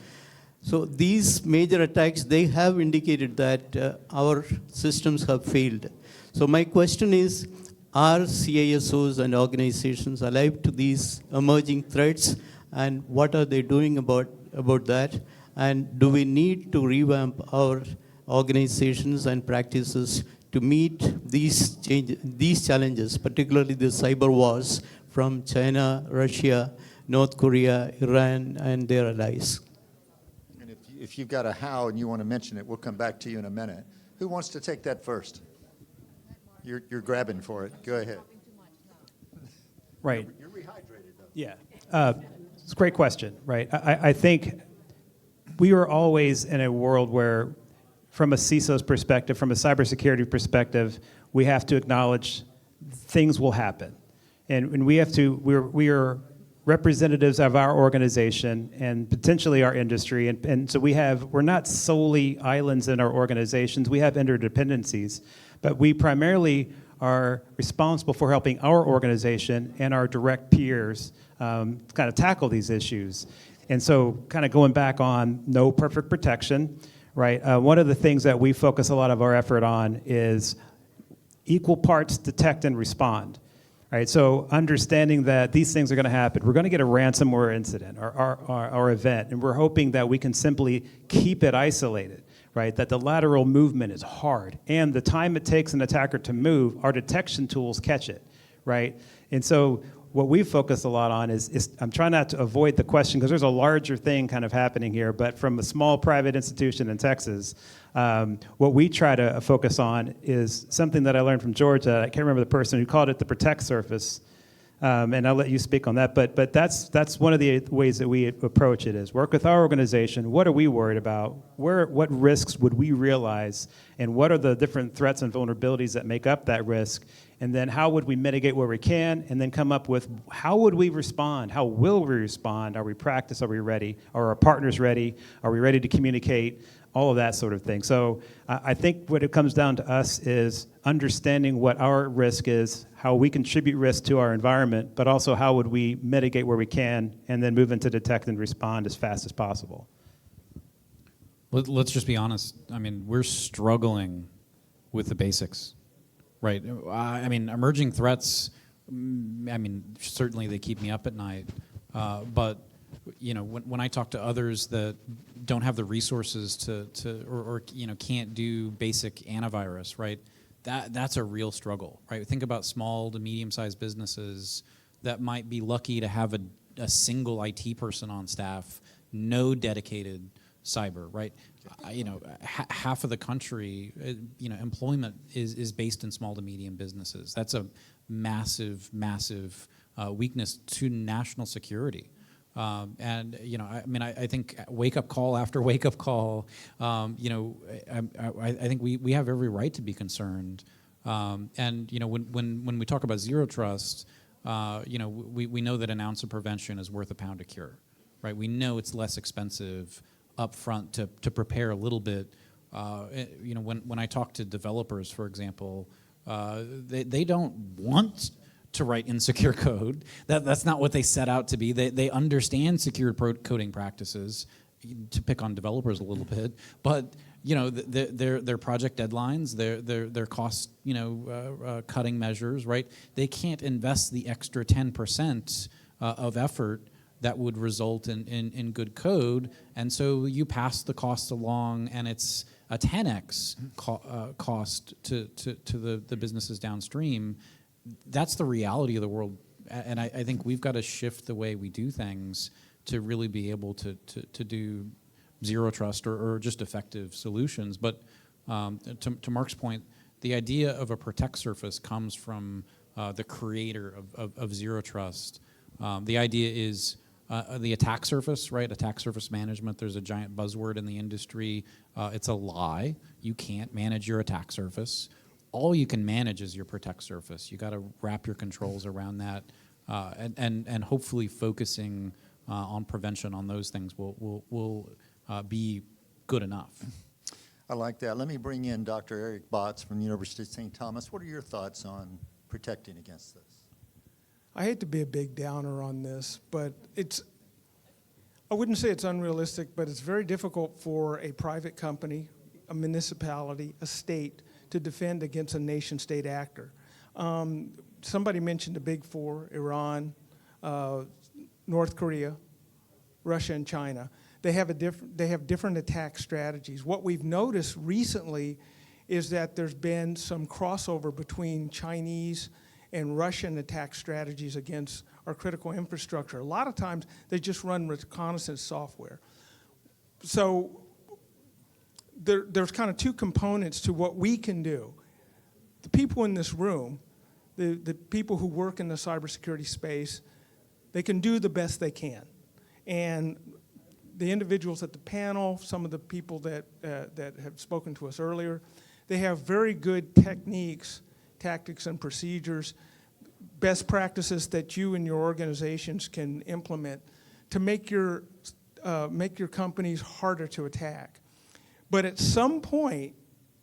So these major attacks, they have indicated that our systems have failed. So my question is, are CISOs and organizations alive to these emerging threats, and what are they doing about that? And do we need to revamp our organizations and practices to meet these challenges, particularly the cyber wars from China, Russia, North Korea, Iran, and their allies? And if you've got a how and you want to mention it, we'll come back to you in a minute. Who wants to take that first? You're grabbing for it. Go ahead. Right. You're rehydrated, though. Yeah. It's a great question, right? I think we are always in a world where, from a CISO's perspective, from a cybersecurity perspective, we have to acknowledge things will happen. And we have to, we are representatives of our organization and potentially our industry. And so we're not solely islands in our organizations. We have interdependencies. But we primarily are responsible for helping our organization and our direct peers kind of tackle these issues. And so kind of going back on no perfect protection, right? One of the things that we focus a lot of our effort on is equal parts detect and respond. Right, so understanding that these things are going to happen. We're going to get a ransomware incident or event, and we're hoping that we can simply keep it isolated, right? That the lateral movement is hard, and the time it takes an attacker to move, our detection tools catch it, right? And so what we focus a lot on is I'm trying not to avoid the question because there's a larger thing kind of happening here, but from a small private institution in Texas, what we try to focus on is something that I learned from George. I can't remember the person who called it the protect surface, and I'll let you speak on that. But that's one of the ways that we approach it is work with our organization. What are we worried about? What risks would we realize? And what are the different threats and vulnerabilities that make up that risk? And then how would we mitigate where we can? And then come up with how would we respond? How will we respond? Are we practiced? Are we ready? Are our partners ready? Are we ready to communicate? All of that sort of thing. So I think what it comes down to us is understanding what our risk is, how we contribute risk to our environment, but also how would we mitigate where we can, and then move into detect and respond as fast as possible. Let's just be honest. I mean, we're struggling with the basics, right? I mean, emerging threats, I mean, certainly they keep me up at night, but you know, when I talk to others that don't have the resources or you know, can't do basic antivirus, right? That's a real struggle, right? Think about small to medium-sized businesses that might be lucky to have a single IT person on staff, no dedicated cyber, right? You know, half of the country, you know, employment is based in small to medium businesses. That's a massive, massive weakness to national security. And I think wake up call after wake up call. I think we have every right to be concerned. And when we talk about zero trust, we know that an ounce of prevention is worth a pound of cure, right? We know it's less expensive up front to prepare a little bit. When I talk to developers, for example, they don't want to write insecure code. That's not what they set out to be. They understand secure coding practices, to pick on developers a little bit, but their project deadlines, their cost cutting measures, right? They can't invest the extra 10% of effort that would result in good code, and so you pass the cost along, and it's a 10x cost to the businesses downstream. That's the reality of the world, and I think we've got to shift the way we do things to really be able to do zero trust or just effective solutions. But to Marc's point, the idea of a protect surface comes from the creator of zero trust. The idea is the attack surface, right? Attack surface management, there's a giant buzzword in the industry. It's a lie. You can't manage your attack surface. All you can manage is your protect surface. You got to wrap your controls around that, and hopefully focusing on prevention on those things will be good enough. I like that. Let me bring in Dr. Eric Botts from the University of St. Thomas. What are your thoughts on protecting against this? I hate to be a big downer on this, but I wouldn't say it's unrealistic, but it's very difficult for a private company, a municipality, a state, to defend against a nation-state actor. Somebody mentioned the big four: Iran, North Korea, Russia, and China. They have different attack strategies. What we've noticed recently is that there's been some crossover between Chinese and Russian attack strategies against our critical infrastructure. A lot of times they just run reconnaissance software. So there's kind of two components to what we can do. The people in this room, the people who work in the cybersecurity space, they can do the best they can. And the individuals at the panel, some of the people that have spoken to us earlier, they have very good techniques, tactics, and procedures, best practices that you and your organizations can implement to make your companies harder to attack. But at some point,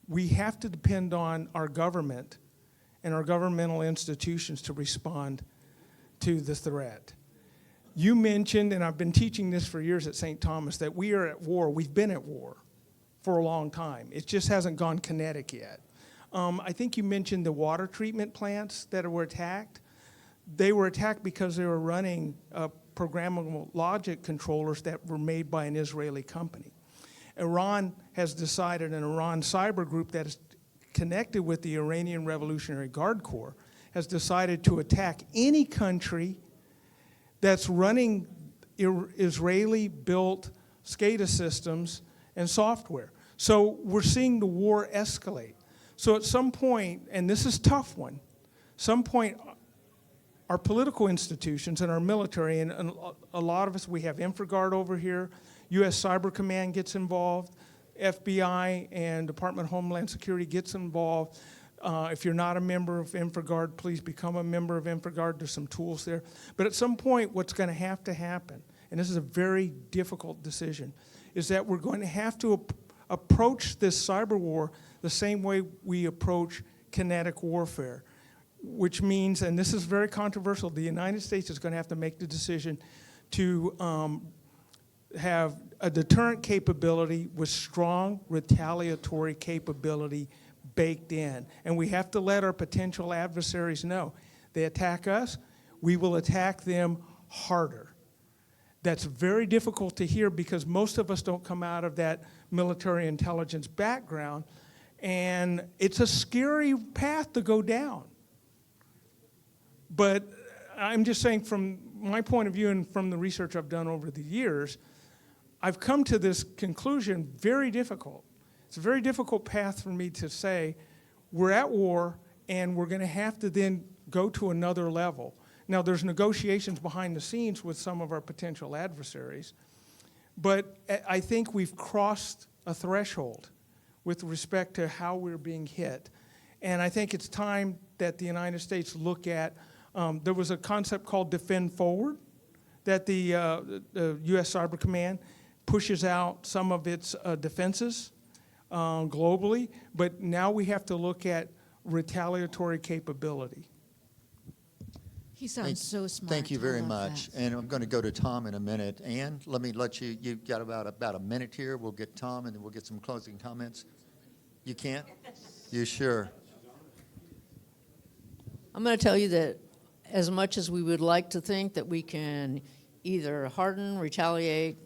we have to depend on our government and our governmental institutions to respond to the threat. You mentioned, and I've been teaching this for years at St. Thomas, that we are at war. We've been at war for a long time. It just hasn't gone kinetic yet. I think you mentioned the water treatment plants that were attacked. They were attacked because they were running programmable logic controllers that were made by an Israeli company. Iran has decided, an Iran cyber group that is connected with the Iranian Revolutionary Guard Corps, has decided to attack any country that's running Israeli-built SCADA systems and software. So we're seeing the war escalate. So at some point, and this is a tough one, some point our political institutions and our military, and a lot of us, we have InfraGard over here, U.S. Cyber Command gets involved, FBI and Department of Homeland Security gets involved. If you're not a member of InfraGard, please become a member of InfraGard. There's some tools there. But at some point, what's going to have to happen, and this is a very difficult decision, is that we're going to have to approach this cyber war the same way we approach kinetic warfare, which means, and this is very controversial, the United States is going to have to make the decision to have a deterrent capability with strong retaliatory capability baked in. And we have to let our potential adversaries know. They attack us, we will attack them harder. That's very difficult to hear because most of us don't come out of that military intelligence background, and it's a scary path to go down. But I'm just saying, from my point of view and from the research I've done over the years, I've come to this conclusion, very difficult. It's a very difficult path for me to say, we're at war and we're going to have to then go to another level. Now, there's negotiations behind the scenes with some of our potential adversaries, but I think we've crossed a threshold with respect to how we're being hit. And I think it's time that the United States look at, there was a concept called Defend Forward that the U.S. Cyber Command pushes out some of its defenses globally, but now we have to look at retaliatory capability. He sounds so smart. Thank you very I love much. that. And I'm going to go to Tom in a minute. Ann, let me let you, you've got about a minute here. We'll get Tom and then we'll get some closing comments. You can't? You sure? I'm going to tell you that as much as we would like to think that we can either harden, retaliate,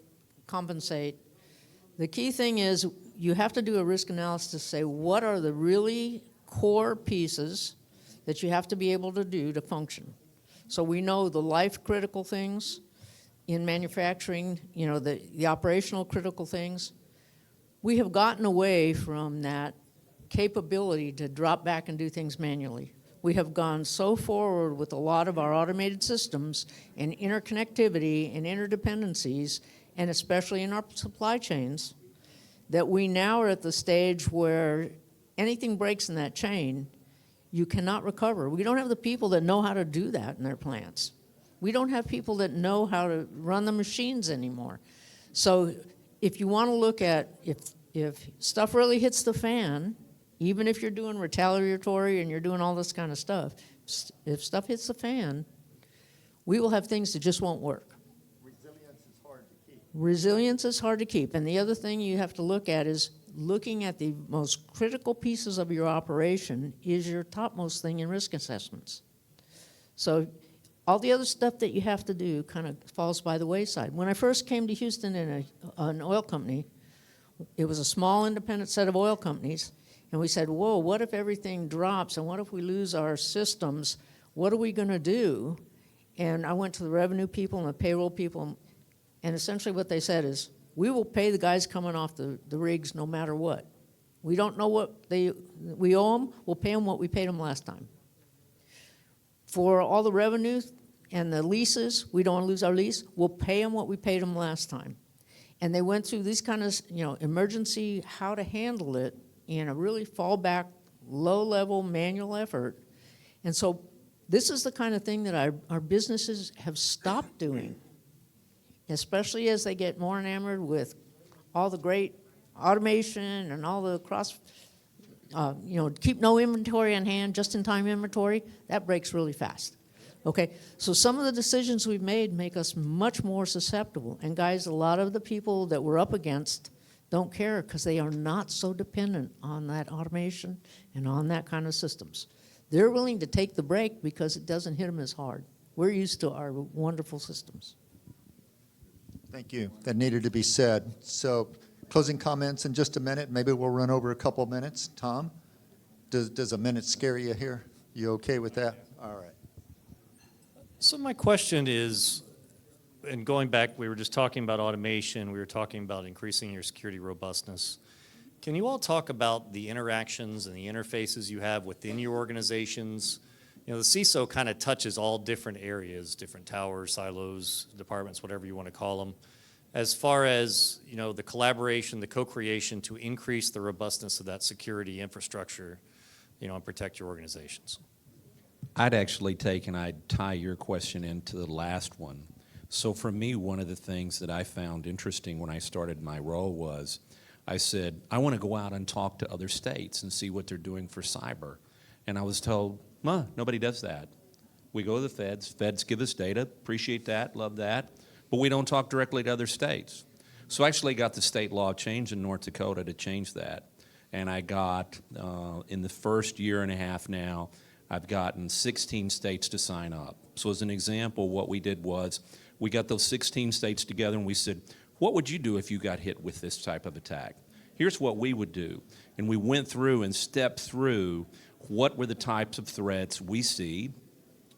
compensate, the key thing is you have to do a risk analysis to say what are the really core pieces that you have to be able to do to function. So we know the life-critical things in manufacturing, you know, the operational critical things. We have gotten away from that capability to drop back and do things manually. We have gone so forward with a lot of our automated systems and interconnectivity and interdependencies, and especially in our supply chains, that we now are at the stage where anything breaks in that chain, you cannot recover. We don't have the people that know how to do that in their plants. We don't have people that know how to run the machines anymore. So if you want to look at if stuff really hits the fan, even if you're doing retaliatory and you're doing all this kind of stuff, if stuff hits the fan, we will have things that just won't work. Resilience is hard to keep. Resilience is hard to keep. And the other thing you have to look at is looking at the most critical pieces of your operation is your topmost thing in risk assessments. So all the other stuff that you have to do kind of falls by the wayside. When I first came to Houston in an oil company, it was a small independent set of oil companies, and we said, whoa, what if everything drops, and what if we lose our systems? What are we going to do? And I went to the revenue people and the payroll people, and essentially what they said is, we will pay the guys coming off the rigs no matter what. We don't know what we owe them, we'll pay them what we paid them last time. For all the revenues and the leases, we don't want to lose our lease, we'll pay them what we paid them last time. And they went through these kind of, emergency, how to handle it in a really fallback, low-level manual effort. And so this is the kind of thing that our businesses have stopped doing, especially as they get more enamored with all the great automation and all the keep no inventory on hand, just-in-time inventory. That breaks really fast. Okay, so some of the decisions we've made make us much more susceptible. And guys, a lot of the people that we're up against don't care because they are not so dependent on that automation and on that kind of systems. They're willing to take the break because it doesn't hit them as hard. We're used to our wonderful systems. Thank you. That needed to be said. So closing comments in just a minute. Maybe we'll run over a couple minutes. Tom, does a minute scare you here? You okay with that? All right. So my question is, and going back, we were just talking about automation, we were talking about increasing your security robustness. Can you all talk about the interactions and the interfaces you have within your organizations? The CISO kind of touches all different areas, different towers, silos, departments, whatever you want to call them, as far as, the collaboration, the co-creation to increase the robustness of that security infrastructure, and protect your organizations. I'd actually I'd tie your question into the last one. So for me, one of the things that I found interesting when I started my role was I said, I want to go out and talk to other states and see what they're doing for cyber. And I was told, nobody does that. We go to the feds give us data, appreciate that, love that, but we don't talk directly to other states. So I actually got the state law changed in North Dakota to change that. And I got, in the first year and a half now, I've gotten 16 states to sign up. So as an example, what we did was we got those 16 states together and we said, what would you do if you got hit with this type of attack? Here's what we would do. And we went through and stepped through what were the types of threats we see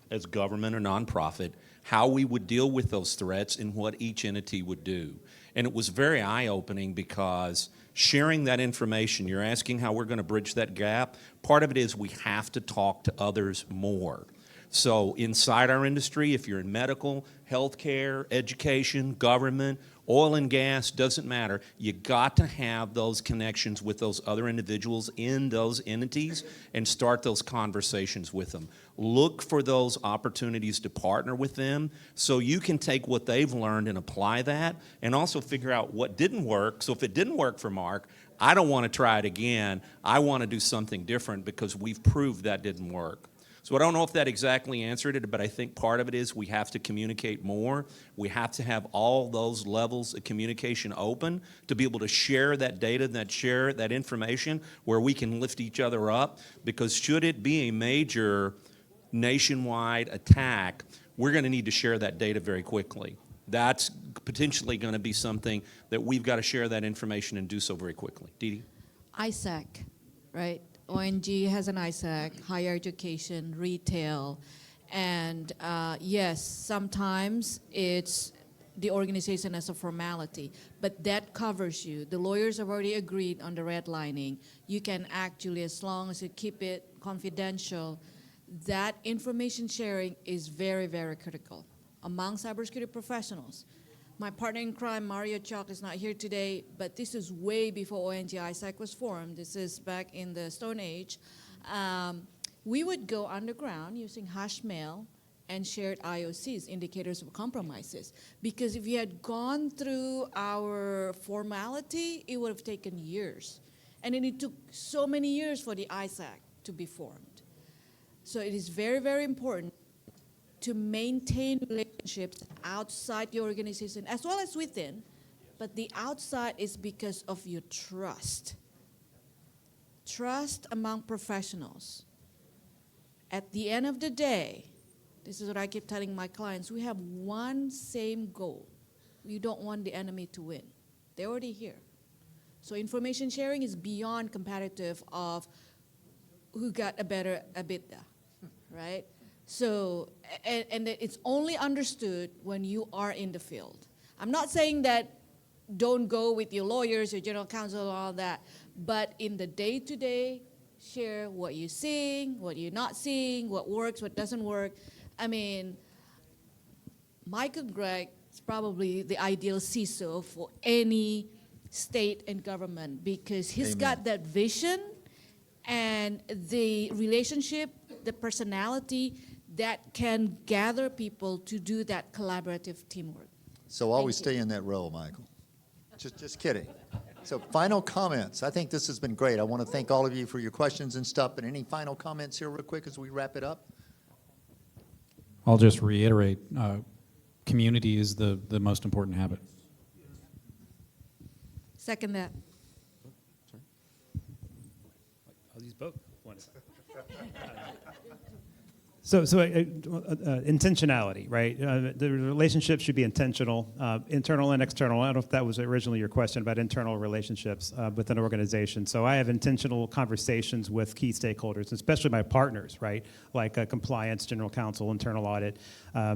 as government or nonprofit, how we would deal with those threats, and what each entity would do. And it was very eye-opening because sharing that information, you're asking how we're going to bridge that gap, part of it is we have to talk to others more. So inside our industry, if you're in medical, healthcare, education, government, oil and gas, doesn't matter. You got to have those connections with those other individuals in those entities and start those conversations with them. Look for those opportunities to partner with them so you can take what they've learned and apply that, and also figure out what didn't work. So if it didn't work for Marc, I don't want to try it again. I want to do something different because we've proved that didn't work. So I don't know if that exactly answered it, but I think part of it is we have to communicate more. We have to have all those levels of communication open to be able to share that data and share that information where we can lift each other up, because should it be a major nationwide attack, we're going to need to share that data very quickly. That's potentially going to be something that we've got to share that information and do so very quickly. Dee Dee? ISAC, right? ONG has an ISAC, higher education, retail, and yes, sometimes it's the organization as a formality, but that covers you. The lawyers have already agreed on the redlining. You can actually, as long as you keep it confidential, that information sharing is very, very critical among cybersecurity professionals. My partner in crime, Mario Chalk, is not here today, but this is way before ONG ISAC was formed. This is back in the Stone Age. We would go underground using hash mail and shared IOCs, indicators of compromises. Because if you had gone through our formality, it would have taken years. And then it took so many years for the ISAC to be formed. So it is very, very important to maintain relationships outside the organization as well as within, but the outside is because of your trust. Trust among professionals. At the end of the day, this is what I keep telling my clients, we have one same goal. We don't want the enemy to win. They're already here. So information sharing is beyond competitive of who got a better EBITDA, right? So, and it's only understood when you are in the field. I'm not saying that don't go with your lawyers, your general counsel, all that, but in the day-to-day, share what you're seeing, what you're not seeing, what works, what doesn't work. I mean, Michael Gregg is probably the ideal CISO for any state and government because he's got that vision and the relationship, the personality that can gather people to do that collaborative teamwork. So always stay in that role, Michael. Just kidding. So final comments. I think this has been great. I want to thank all of you for your questions and stuff. But any final comments here real quick as we wrap it up? I'll just reiterate, community is the most important habit. Second that. I'll use both. So intentionality, right? The relationship should be intentional, internal and external. I don't know if that was originally your question about internal relationships within an organization. So I have intentional conversations with key stakeholders, especially my partners, right? Like compliance, general counsel, internal audit.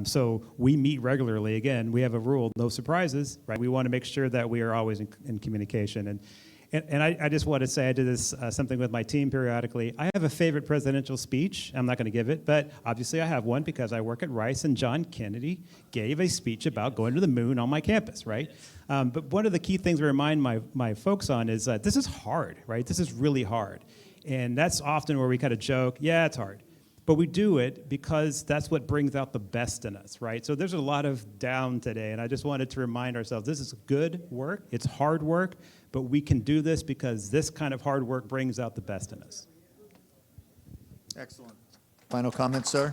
So we meet regularly. Again, we have a rule, no surprises, right? We want to make sure that we are always in communication. And I just want to say I do this something with my team periodically. I have a favorite presidential speech. I'm not going to give it, but obviously I have one because I work at Rice, and John Kennedy gave a speech about going to the moon on my campus, right? But one of the key things I remind my folks on is that this is hard, right? This is really hard. And that's often where we kind of joke, yeah, it's hard. But we do it because that's what brings out the best in us, right? So there's a lot of down today, and I just wanted to remind ourselves, this is good work, it's hard work, but we can do this because this kind of hard work brings out the best in us. Excellent. Final comments, sir?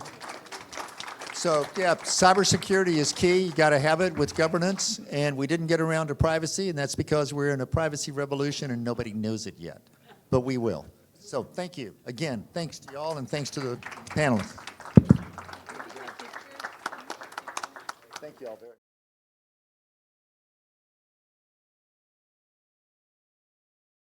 So, yeah, cybersecurity is key. You got to have it with governance, and we didn't get around to privacy, and that's because we're in a privacy revolution and nobody knows it yet, but we will. So thank you. Again, thanks to y'all and thanks to the panelists. Thank you all very much.